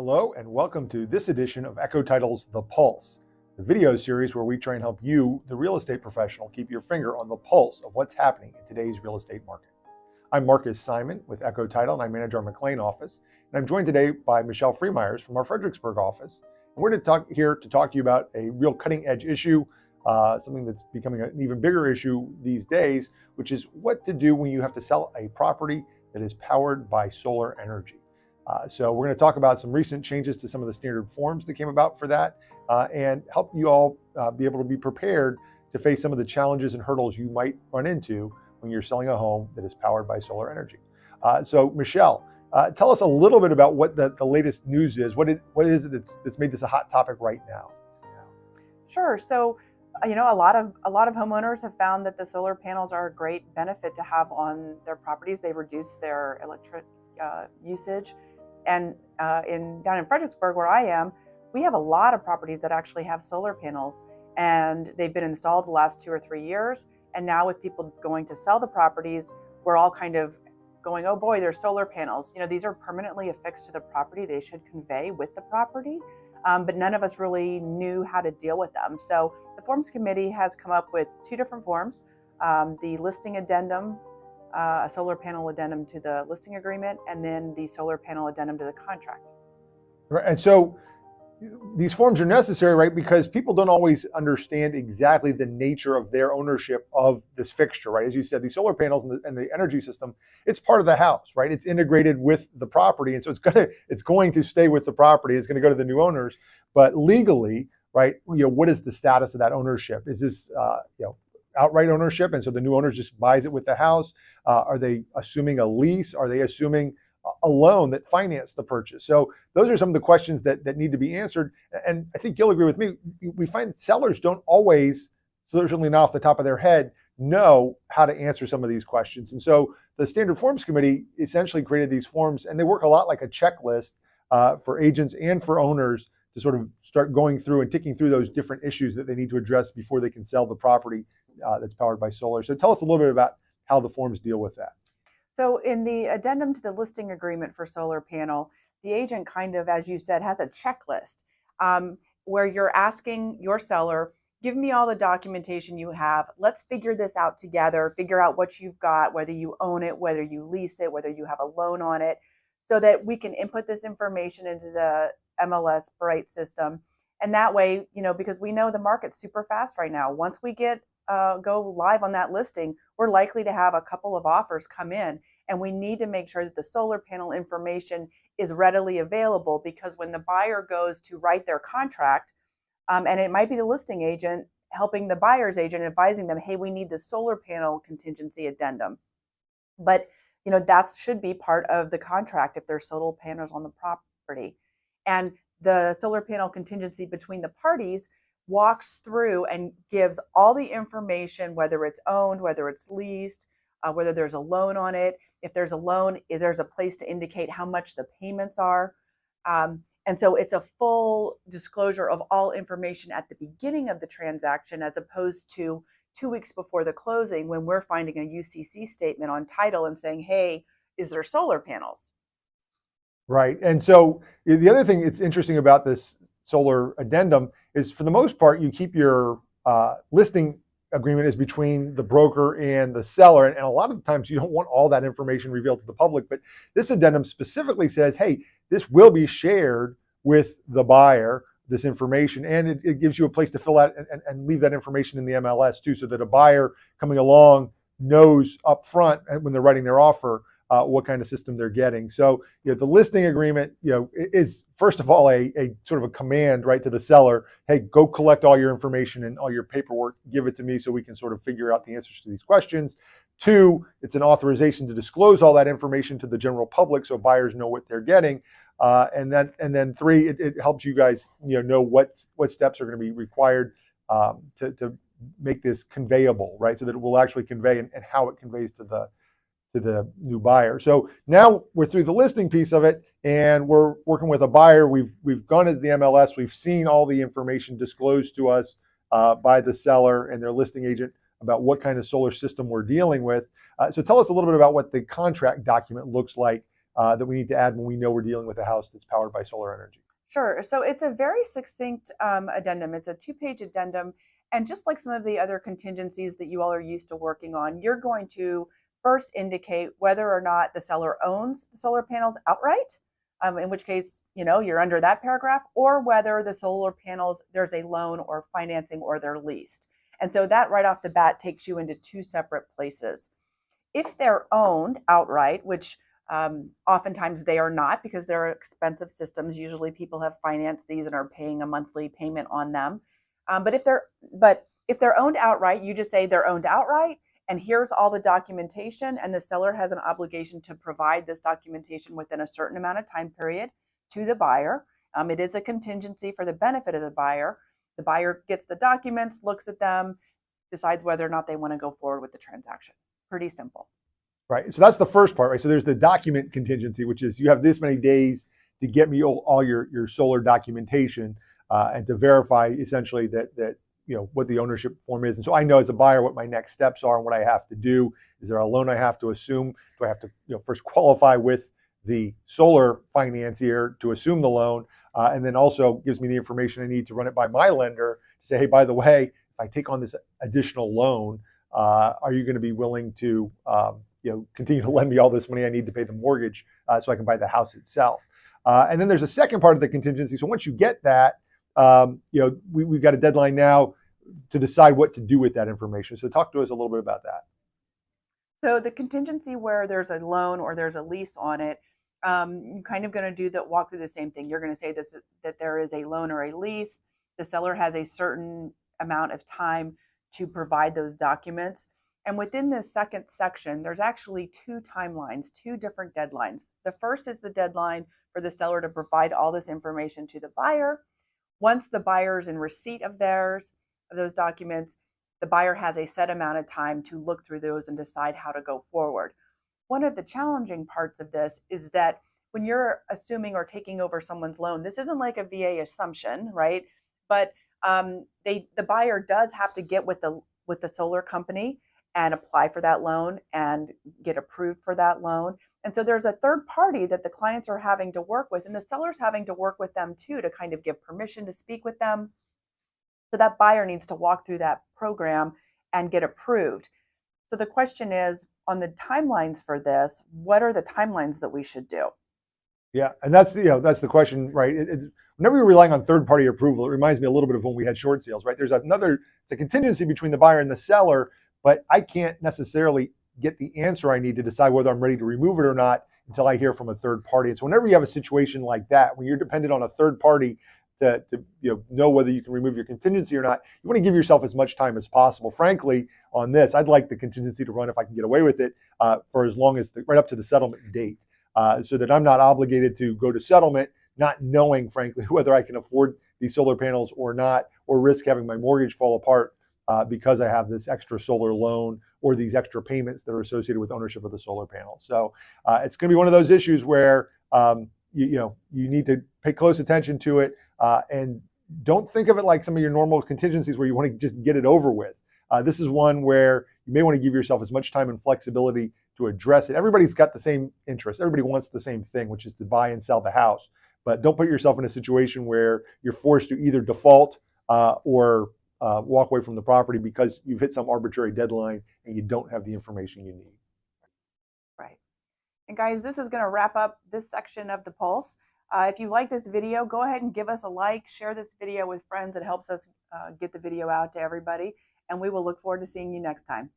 Hello and welcome to this edition of EKKO Title's The Pulse, the video series where we try and help you, the real estate professional, keep your finger on the pulse of what's happening in today's real estate market. I'm Marcus Simon with EKKO Title and I manage our McLean office. And I'm joined today by Michele Freemyers from our Fredericksburg office. And we're here to talk to you about a real cutting edge issue, something that's becoming an even bigger issue these days, which is what to do when you have to sell a property that is powered by solar energy. So we're going to talk about some recent changes to some of the standard forms that came about for that and help you all be able to be prepared to face some of the challenges and hurdles you might run into when you're selling a home that is powered by solar energy. So Michele, tell us a little bit about what the latest news is. What is it that's made this a hot topic right now? Sure. So, a lot of homeowners have found that the solar panels are a great benefit to have on their properties. They reduce their electric usage. And down in Fredericksburg, where I am, we have a lot of properties that actually have solar panels, and they've been installed the last 2 or 3 years. And now with people going to sell the properties, we're all kind of going, oh boy, there's solar panels. These are permanently affixed to the property. They should convey with the property, but none of us really knew how to deal with them. So the Forms Committee has come up with 2 different forms, the listing addendum, a solar panel addendum to the listing agreement, and then the solar panel addendum to the contract. Right. And so these forms are necessary, right? Because people don't always understand exactly the nature of their ownership of this fixture, right? As you said, these solar panels and the energy system, it's part of the house, right? It's integrated with the property. And so it's going to stay with the property. It's going to go to the new owners. But legally, right, what is the status of that ownership? Is this, outright ownership, and so the new owner just buys it with the house? Are they assuming a lease? Are they assuming a loan that financed the purchase? So those are some of the questions that need to be answered. And I think you'll agree with me. We find sellers don't always, certainly not off the top of their head, know how to answer some of these questions. And so the Standard Forms Committee essentially created these forms, and they work a lot like a checklist for agents and for owners to sort of start going through and ticking through those different issues that they need to address before they can sell the property that's powered by solar. So tell us a little bit about how the forms deal with that. So in the addendum to the listing agreement for solar panel, the agent kind of, as you said, has a checklist where you're asking your seller, give me all the documentation you have. Let's figure this out together, figure out what you've got, whether you own it, whether you lease it, whether you have a loan on it, so that we can input this information into the MLS Bright system. And that way, because we know the market's super fast right now. Once we go live on that listing, we're likely to have a couple of offers come in, and we need to make sure that the solar panel information is readily available, because when the buyer goes to write their contract, and it might be the listing agent helping the buyer's agent, advising them, hey, we need the solar panel contingency addendum. But that should be part of the contract if there's solar panels on the property. And the solar panel contingency between the parties walks through and gives all the information, whether it's owned, whether it's leased, whether there's a loan on it. If there's a loan, there's a place to indicate how much the payments are. And so it's a full disclosure of all information at the beginning of the transaction, as opposed to 2 weeks before the closing when we're finding a UCC statement on title and saying, hey, is there solar panels? Right. And so the other thing that's interesting about this solar addendum is, for the most part, you keep your listing agreement is between the broker and the seller. And a lot of the times you don't want all that information revealed to the public. But this addendum specifically says, hey, this will be shared with the buyer, this information. And it gives you a place to fill out and leave that information in the MLS too, so that a buyer coming along knows up front when they're writing their offer what kind of system they're getting. So the listing agreement is, first of all, a sort of a command, right, to the seller. Hey, go collect all your information and all your paperwork, give it to me so we can sort of figure out the answers to these questions. 2, it's an authorization to disclose all that information to the general public so buyers know what they're getting. And then 3, it helps you guys know what steps are going to be required to make this conveyable, right, so that it will actually convey and how it conveys to the new buyer. So now we're through the listing piece of it, and we're working with a buyer. We've gone into the MLS. We've seen all the information disclosed to us by the seller and their listing agent about what kind of solar system we're dealing with. So tell us a little bit about what the contract document looks like that we need to add when we know we're dealing with a house that's powered by solar energy? Sure. So it's a very succinct addendum. It's a 2-page addendum. And just like some of the other contingencies that you all are used to working on, you're going to first indicate whether or not the seller owns the solar panels outright, in which case, you're under that paragraph, or whether the solar panels, there's a loan or financing or they're leased. And so that right off the bat takes you into 2 separate places. If they're owned outright, which oftentimes they are not because they're expensive systems. Usually people have financed these and are paying a monthly payment on them. But if they're owned outright, you just say they're owned outright, and here's all the documentation, and the seller has an obligation to provide this documentation within a certain amount of time period to the buyer. It is a contingency for the benefit of the buyer. The buyer gets the documents, looks at them, decides whether or not they want to go forward with the transaction. Pretty simple. Right. So that's the first part, right? So there's the document contingency, which is you have this many days to get me all your solar documentation and to verify essentially that what the ownership form is. And so I know as a buyer what my next steps are and what I have to do. Is there a loan I have to assume? Do I have to first qualify with the solar financier to assume the loan? And then also gives me the information I need to run it by my lender to say, hey, by the way, if I take on this additional loan, are you going to be willing to continue to lend me all this money I need to pay the mortgage so I can buy the house itself? And then there's a second part of the contingency. So once you get that, we've got a deadline now to decide what to do with that information. So talk to us a little bit about that. So the contingency where there's a loan or there's a lease on it, you're kind of going to walk through the same thing. You're going to say that there is a loan or a lease. The seller has a certain amount of time to provide those documents. And within this second section, there's actually 2 timelines, 2 different deadlines. The first is the deadline for the seller to provide all this information to the buyer. Once the buyer is in receipt of those documents, the buyer has a set amount of time to look through those and decide how to go forward. One of the challenging parts of this is that when you're assuming or taking over someone's loan, this isn't like a VA assumption, right? But the buyer does have to get with the solar company and apply for that loan and get approved for that loan. And so there's a third party that the clients are having to work with, and the seller's having to work with them too to kind of give permission to speak with them. So that buyer needs to walk through that program and get approved. So the question is, on the timelines for this, what are the timelines that we should do? Yeah, and that's the question, right? Whenever you're relying on third-party approval, it reminds me a little bit of when we had short sales, right? It's a contingency between the buyer and the seller, but I can't necessarily get the answer I need to decide whether I'm ready to remove it or not until I hear from a third party. And so whenever you have a situation like that, when you're dependent on a third party to know whether you can remove your contingency or not, you want to give yourself as much time as possible. Frankly, on this, I'd like the contingency to run, if I can get away with it, for as long as right up to the settlement date, so that I'm not obligated to go to settlement not knowing, frankly, whether I can afford these solar panels or not, or risk having my mortgage fall apart because I have this extra solar loan or these extra payments that are associated with ownership of the solar panels. So it's going to be one of those issues where you need to pay close attention to it, and don't think of it like some of your normal contingencies where you want to just get it over with. This is one where you may want to give yourself as much time and flexibility to address it. Everybody's got the same interest. Everybody wants the same thing, which is to buy and sell the house. But don't put yourself in a situation where you're forced to either default or walk away from the property because you've hit some arbitrary deadline and you don't have the information you need. Right. And guys, this is going to wrap up this section of the Pulse. If you like this video, go ahead and give us a like, share this video with friends. It helps us get the video out to everybody. And we will look forward to seeing you next time.